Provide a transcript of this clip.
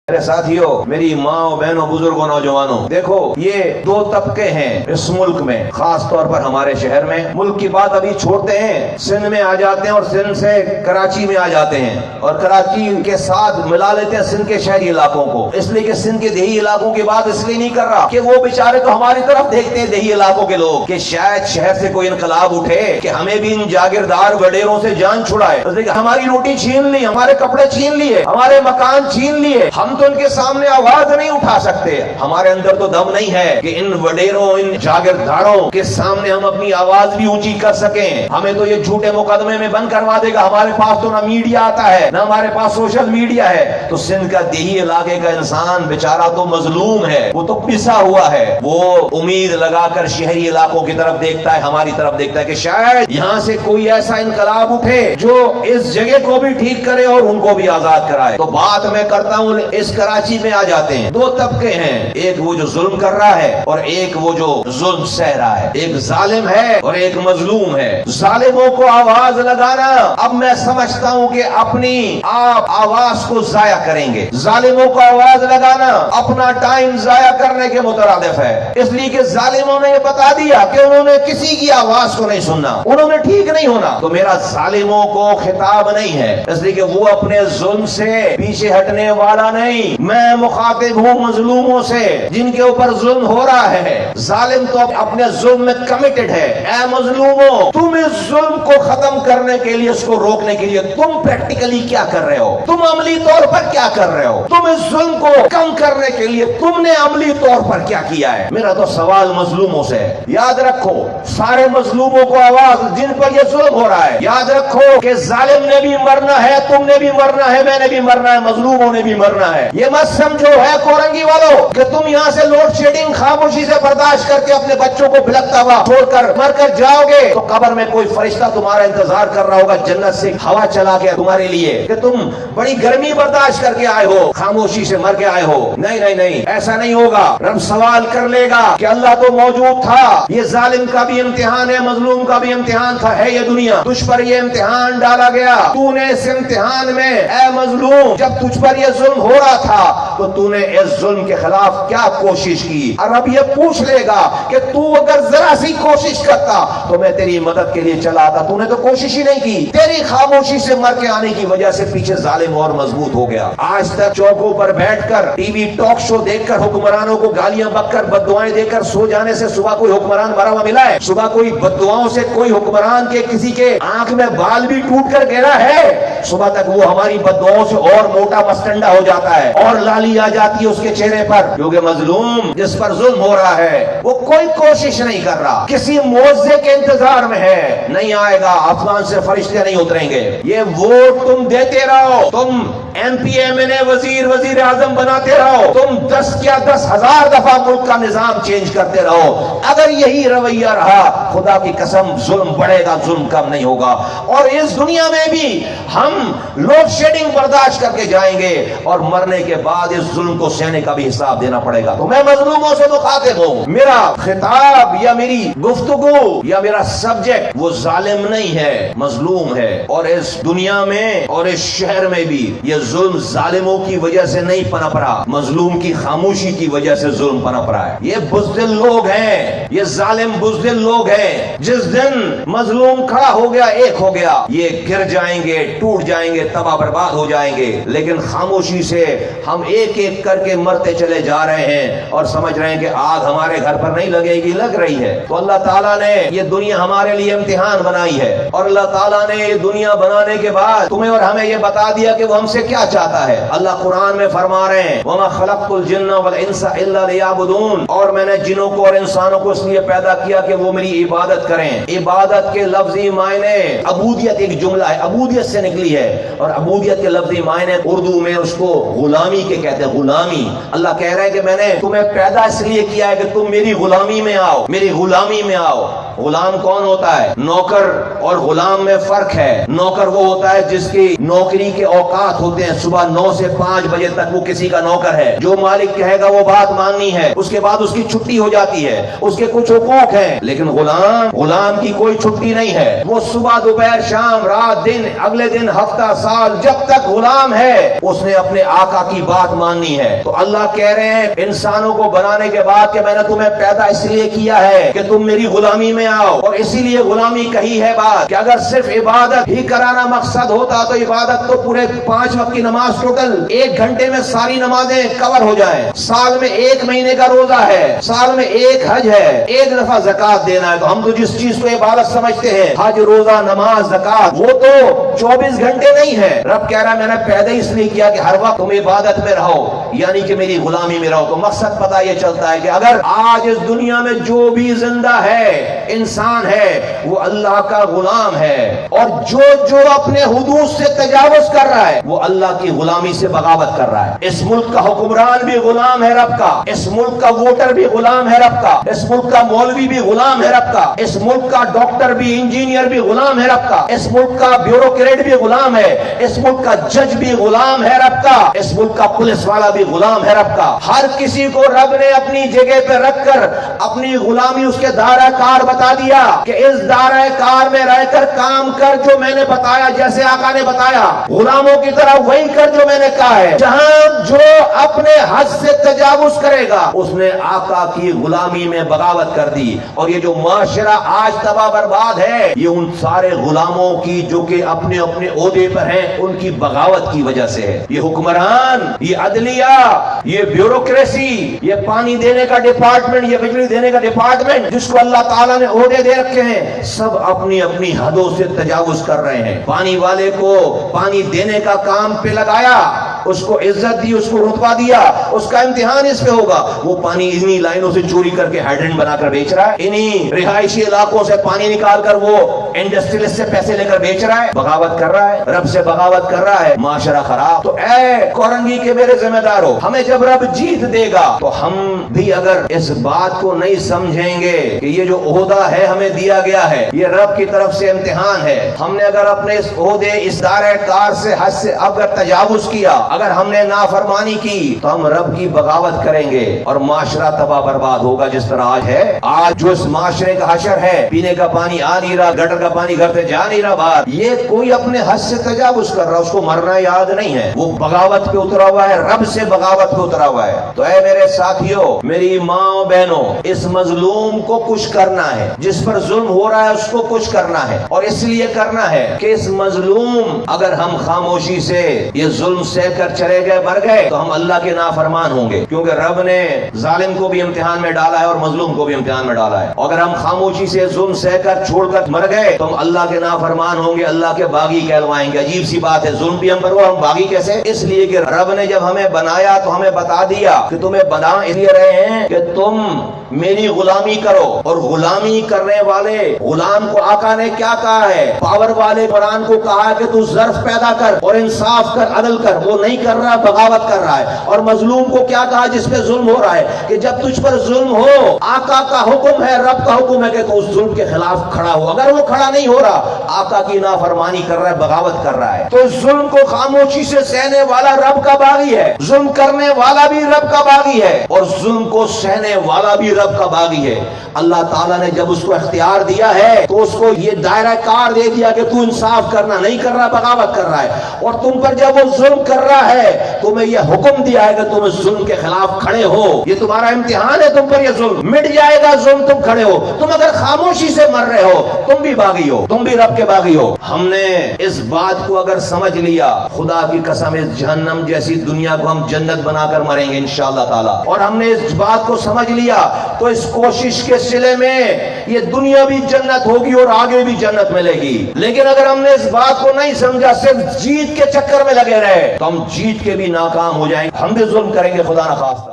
میرے ساتھیوں، میری ماں بہنوں، بزرگوں، نوجوانوں، دیکھو یہ دو طبقے ہیں اس ملک میں، خاص طور پر ہمارے شہر میں۔ ملک کی بات ابھی چھوڑتے ہیں، سندھ میں آ جاتے ہیں اور سندھ سے کراچی میں آ جاتے ہیں اور کراچی کے ساتھ ملا لیتے ہیں سندھ کے شہری علاقوں کو، اس لیے کہ سندھ کے دیہی علاقوں کی بات اس لیے نہیں کر رہا کہ وہ بیچارے تو ہماری طرف دیکھتے ہیں دیہی علاقوں کے لوگ کہ شاید شہر سے کوئی انقلاب اٹھے کہ ہمیں بھی ان جاگیردار وڈیروں سے جان چھڑائے، اس لیے کہ ہماری روٹی چھین لی، ہمارے کپڑے چھین لیے، ہمارے مکان چھین لیے، ہم تو ان کے سامنے آواز نہیں اٹھا سکتے، ہمارے اندر تو دم نہیں ہے کہ ان وڈیروں، ان جاگیرداروں کے سامنے ہم اپنی آواز بھی اونچی کر سکیں۔ ہمیں تو یہ جھوٹے مقدمے میں بند کروا دے گا، ہمارے پاس تو نہ میڈیا آتا ہے نہ ہمارے پاس سوشل میڈیا ہے۔ تو سندھ کا دیہی علاقے کا انسان بیچارہ تو مظلوم ہے، وہ تو پسا ہوا ہے، وہ امید لگا کر شہری علاقوں کی طرف دیکھتا ہے، ہماری طرف دیکھتا ہے کہ شاید یہاں سے کوئی ایسا انقلاب اٹھے جو اس جگہ کو بھی ٹھیک کرے اور ان کو بھی آزاد کرائے۔ تو بات میں کرتا ہوں، اس کراچی میں آ جاتے ہیں، دو طبقے ہیں، ایک وہ جو ظلم کر رہا ہے اور ایک وہ جو ظلم سہ رہا ہے، ایک ظالم ہے اور ایک مظلوم ہے۔ ظالموں کو آواز لگانا اب میں سمجھتا ہوں کہ اپنی آپ آواز کو ضائع کریں گے، ظالموں کو آواز لگانا اپنا ٹائم ضائع کرنے کے مترادف ہے، اس لیے کہ ظالموں نے یہ بتا دیا کہ انہوں نے کسی کی آواز کو نہیں سننا، انہوں نے ٹھیک نہیں ہونا۔ تو میرا ظالموں کو خطاب نہیں ہے، اس لیے کہ وہ اپنے ظلم سے پیچھے ہٹنے والا نہیں، میں مخاطب ہوں مظلوموں سے جن کے اوپر ظلم ہو رہا ہے۔ ظالم تو اپنے ظلم میں کمیٹڈ ہے، اے مظلوموں تم اس ظلم کو ختم کرنے کے لیے، اس کو روکنے کے لیے تم پریکٹیکلی کیا کر رہے ہو، تم عملی طور پر کیا کر رہے ہو، تم اس ظلم کو کم کرنے کے لیے تم نے عملی طور پر کیا کیا ہے۔ میرا تو سوال مظلوموں سے ہے، یاد رکھو سارے مظلوموں کو آواز جن پر یہ ظلم ہو رہا ہے، یاد رکھو کہ ظالم نے بھی مرنا ہے، تم نے بھی مرنا ہے، میں نے بھی مرنا ہے، مظلوموں نے بھی مرنا ہے۔ یہ مت سمجھو ہے کورنگی والوں کہ تم یہاں سے لوڈ شیڈنگ خاموشی سے برداشت کر کے اپنے بچوں کو بھلکتا ہوا چھوڑ کر مر کر جاؤ گے تو قبر میں کوئی فرشتہ تمہارا انتظار کر رہا ہوگا جنت سے ہوا چلا کے تمہارے لیے کہ تم بڑی گرمی برداشت کر کے آئے ہو، خاموشی سے مر کے آئے ہو۔ نہیں نہیں نہیں، ایسا نہیں ہوگا۔ رب سوال کر لے گا کہ اللہ تو موجود تھا، یہ ظالم کا بھی امتحان ہے، مظلوم کا بھی امتحان تھا، ہے یہ دنیا، تجھ پر یہ امتحان ڈالا گیا، تو نے اس امتحان میں اے مظلوم جب تجھ پر یہ ظلم ہو رہا تھا تو تو نے اس ظلم کے خلاف کیا کوشش کی، اور اب یہ پوچھ لے گا کہ تو اگر ذرا سی کوشش کرتا تو میں تیری مدد کے لیے چلا آتا، تو نے تو کوشش ہی نہیں کی، تیری خاموشی سے مر کے آنے کی وجہ سے پیچھے ظالم اور مضبوط ہو گیا۔ آج تک چوکوں پر بیٹھ کر ٹی وی ٹاک شو دیکھ کر حکمرانوں کو گالیاں بک کر بد دعائیں دے کر سو جانے سے صبح کوئی حکمران مرا ہوا ملا ہے؟ صبح کوئی بد دعاؤں سے کوئی حکمران کے کسی کے آنکھ میں بال بھی ٹوٹ کر گرا ہے؟ صبح تک وہ ہماری بد دعاؤں سے اور موٹا مستنڈا ہو جاتا ہے اور لالی آ جاتی ہے اس کے چہرے پر، کیونکہ مظلوم جس پر ظلم ہو رہا ہے وہ کوئی کوشش نہیں کر رہا، کسی معاوضے کے انتظار میں ہے، نہیں آئے گا، آسمان سے فرشتے نہیں اتریں گے۔ یہ ووٹ تم دیتے رہو، تم ایم پی ایم این اے وزیر اعظم بناتے رہو، تم 10,000 دفعہ ملک کا نظام چینج کرتے رہو، اگر یہی رویہ رہا خدا کی قسم ظلم بڑھے گا، ظلم کم نہیں ہوگا۔ اور اس دنیا میں بھی ہم لوڈ شیڈنگ برداشت کر کے جائیں گے اور مرنے کے بعد اس ظلم کو سہنے کا بھی حساب دینا پڑے گا۔ تو میں مظلوموں سے مخاطب ہوں، میرا خطاب یا میری گفتگو یا میرا سبجیکٹ وہ ظالم نہیں ہے، مظلوم ہے۔ اور اس دنیا میں اور اس شہر میں بھی یہ ظلم ظالموں کی وجہ سے نہیں پنپ رہا، مظلوم کی خاموشی کی وجہ سے ظلم پنپ رہا ہے۔ یہ بزدل لوگ ہیں، یہ ظالم بزدل لوگ ہیں، جس دن مظلوم کھڑا ہو گیا، ایک ہو گیا، یہ گر جائیں گے، ٹوٹ جائیں گے، تباہ برباد ہو جائیں گے۔ لیکن خاموشی سے ہم ایک ایک کر کے مرتے چلے جا رہے ہیں اور سمجھ رہے ہیں کہ آگ ہمارے گھر پر نہیں لگے گی، لگ رہی ہے۔ تو اللہ تعالیٰ نے یہ دنیا ہمارے لیے امتحان بنائی ہے، اور اللہ تعالیٰ نے یہ دنیا بنانے کے بعد تمہیں اور ہمیں یہ بتا دیا کہ وہ ہم سے کیا چاہتا ہے۔ اللہ قرآن میں فرما رہے ہیں وَمَا خَلَقْتُ الْجِنَّ وَالْإِنسَ إِلَّا لِيَعْبُدُونَ، اور میں نے جنوں کو اور انسانوں کو اس لیے پیدا کیا کہ وہ میری عبادت کریں۔ عبادت کے لفظی معنی، عبودیت ایک جملہ ہے، عبودیت سے نکلی ہے، اور عبودیت کے لفظی معنی اردو میں اس کو غلامی کے کہتے ہیں، غلامی۔ اللہ کہہ رہے ہیں کہ میں نے تمہیں پیدا اس لیے کیا ہے کہ تم میری غلامی میں آؤ، میری غلامی میں آؤ۔ غلام کون ہوتا ہے؟ نوکر اور غلام میں فرق ہے. نوکر وہ ہوتا ہے جس کی نوکری کے اوقات ہوتے ہیں, صبح 9 سے 5 بجے تک وہ کسی کا نوکر ہے. جو مالک کہے گا وہ بات ماننی ہے, اس کے بعد اس کی چھٹی ہو جاتی ہے, اس کے کچھ حقوق ہیں. لیکن غلام کی کوئی چھٹی نہیں ہے. وہ صبح دوپہر شام رات دن اگلے دن ہفتہ سال جب تک غلام ہے اس نے اپنے آقا کی بات ماننی ہے. تو اللہ کہہ رہے ہیں انسانوں کو بنانے کے بعد کہ میں نے تمہیں پیدا اس لیے کیا ہے کہ تم میری غلامی میں آؤ, اور اسی لیے غلامی کہی ہے بات کہ اگر صرف عبادت ہی کرانا مقصد ہوتا تو عبادت تو پورے 5 وقت کی نماز ٹوٹل 1 گھنٹے میں ساری نمازیں کور ہو جائیں. سال میں 1 مہینے کا روزہ ہے, سال میں 1 حج ہے, 1 دفعہ زکات دینا ہے. تو ہم تو جس چیز کو عبادت سمجھتے ہیں حج روزہ نماز زکات, وہ تو 24 گھنٹے نہیں ہے. رب کہہ رہا ہے میں نے پیدا اس لیے کیا کہ ہر وقت تم عبادت میں رہو, یعنی کہ میری غلامی میں رہو. تو مقصد پتہ یہ چلتا ہے کہ اگر آج اس دنیا میں جو بھی زندہ ہے انسان ہے وہ اللہ کا غلام ہے, اور جو اپنے حدود سے تجاوز کر رہا ہے وہ اللہ کی غلامی سے بغاوت کر رہا ہے. اس ملک کا حکمران بھی غلام ہے رب کا, اس ملک کا ووٹر بھی غلام ہے رب کا, اس ملک کا مولوی بھی غلام ہے رب کا, اس ملک کا ڈاکٹر بھی انجینئر بھی غلام ہے رب کا, اس ملک کا بیوروکریٹ بھی غلام ہے, اس ملک کا جج بھی غلام ہے رب کا, اس ملک کا پولیس والا بھی غلام ہے رب کا. ہر کسی کو رب نے اپنی جگہ پہ رکھ کر اپنی غلامی اس کے دائرہ کار بتا دیا کہ اس دائرہ کار میں رہ کر کام کر جو میں نے بتایا, جیسے آقا نے بتایا غلاموں کی طرح وہی کر جو میں نے کہا ہے. جہاں جو اپنے حد سے تجاوز کرے گا اس نے آقا کی غلامی میں بغاوت کر دی. اور یہ جو معاشرہ آج تباہ برباد ہے یہ ان سارے غلاموں کی جو کہ اپنے اپنے عہدے پر ہیں ان کی بغاوت کی وجہ سے ہے. یہ حکمران, یہ عدلیہ, یہ بیوروکریسی, یہ پانی دینے کا ڈپارٹمنٹ, یہ بجلی دینے کا ڈپارٹمنٹ جس کو اللہ تعالیٰ نے عہدے دے رکھے ہیں, سب اپنی اپنی حدوں سے تجاوز کر رہے ہیں. پانی والے کو پانی دینے کا کام پہ لگایا, اس کو عزت دی, اس کو رتبہ دیا, اس کا امتحان اس پہ ہوگا. وہ پانی انہی لائنوں سے چوری کر کے ہائیڈرنٹ بنا کر بیچ رہا ہے, انہی رہائشی علاقوں سے پانی نکال کر وہ انڈسٹریلسٹ سے پیسے لے کر بیچ رہا ہے, بغاوت کر رہا ہے, رب سے بغاوت کر رہا ہے, معاشرہ خراب. تو اے کورنگی کے میرے ذمہ دارو, ہمیں جب رب جیت دے گا تو ہم بھی اگر اس بات کو نہیں سمجھیں گے کہ یہ جو عہدہ ہے ہمیں دیا گیا ہے یہ رب کی طرف سے امتحان ہے, ہم نے اگر اپنے اس عہدے اس دائرہ کار سے حد سے اگر تجاوز کیا, اگر ہم نے نافرمانی کی تو ہم رب کی بغاوت کریں گے اور معاشرہ تباہ برباد ہوگا جس طرح آج ہے. آج جو اس معاشرے کا حشر ہے, پینے کا پانی آ نہیں رہا, گٹر کا پانی گھر سے جا نہیں رہا باہر, یہ کوئی اپنے حد سے تجاوز کر رہا, اس کو مرنا یاد نہیں ہے, وہ بغاوت پہ اترا ہوا ہے, رب سے بغاوت پہ اترا ہوا ہے. تو اے میرے ساتھیوں, میری ماں بہنوں, اس مظلوم کو کچھ کرنا ہے, جس پر ظلم ہو رہا ہے اس کو کچھ کرنا ہے, اور اس لیے کرنا ہے کہ اس مظلوم اگر ہم خاموشی سے یہ ظلم سہ کر چلے گئے مر گئے تو ہم اللہ کے نافرمان ہوں گے, کیونکہ رب نے ظالم کو بھی امتحان میں ڈالا ہے اور مظلوم کو بھی امتحان میں ڈالا ہے. اگر ہم خاموشی سے ظلم سہ کر چھوڑ کر مر گئے تو ہم اللہ کے نافرمان ہوں گے, اللہ کے باغی کہلوائیں گے. عجیب سی بات ہے, ظلم بھی ہم پر ہوا, ہم باغی کیسے؟ اس لیے کہ رب نے جب ہمیں بنایا تو ہمیں بتا دیا کہ تمہیں بنا اس لیے رہے ہیں کہ تم میری غلامی کرو, اور غلامی کرنے والے غلام کو آقا نے کیا کہا ہے, پاور والے قرآن کو کہا ہے کہ تو ظرف پیدا کر اور انصاف کر, عدل کر, وہ نہیں کر رہا, بغاوت کر رہا ہے. اور مظلوم کو کیا کہا جس پہ ظلم ہو رہا ہے کہ جب تجھ پر ظلم ہو آقا کا حکم ہے, رب کا حکم ہے کہ تو اس ظلم کے خلاف کھڑا ہو. اگر وہ کھڑا نہیں ہو رہا, آقا کی نافرمانی کر رہا ہے, بغاوت کر رہا ہے, تو اس ظلم کو خاموشی سے سہنے والا رب کا باغی ہے, ظلم کرنے والا بھی رب کا باغی ہے, اور ظلم کو سہنے والا بھی رب کا باغی ہے. اللہ تعالیٰ نے جب اس کو اختیار دیا ہے تو اس کو یہ دائرہ کار دے دیا کہ تو انصاف کرنا نہیں کر رہا, بغاوت کر رہا ہے, اور تم پر جب وہ ظلم کر رہا ہے تمہیں یہ حکم دیا ہے کہ تم اس ظلم کے خلاف کھڑے ہو. یہ تمہارا امتحان ہے, تم پر یہ ظلم مٹ جائے گا, ظلم تم کھڑے ہو. تم اگر خاموشی سے مر رہے ہو تم بھی باغی ہو, تم بھی رب کے باغی ہو. ہم نے اس بات کو اگر سمجھ لیا, خدا کی قسم اس جہنم جیسی دنیا کو ہم جنت بنا کر مریں گے انشاءاللہ تعالی. اور ہم نے اس بات کو سمجھ لیا تو اس کوشش کے سلے میں یہ دنیا بھی جنت ہوگی اور آگے بھی جنت ملے گی. لیکن اگر ہم نے اس بات کو نہیں سمجھا, صرف جیت کے چکر میں لگے رہے تو ہم جیت کے بھی ناکام ہو جائیں گے, ہم بھی ظلم کریں گے خدا نخواستہ.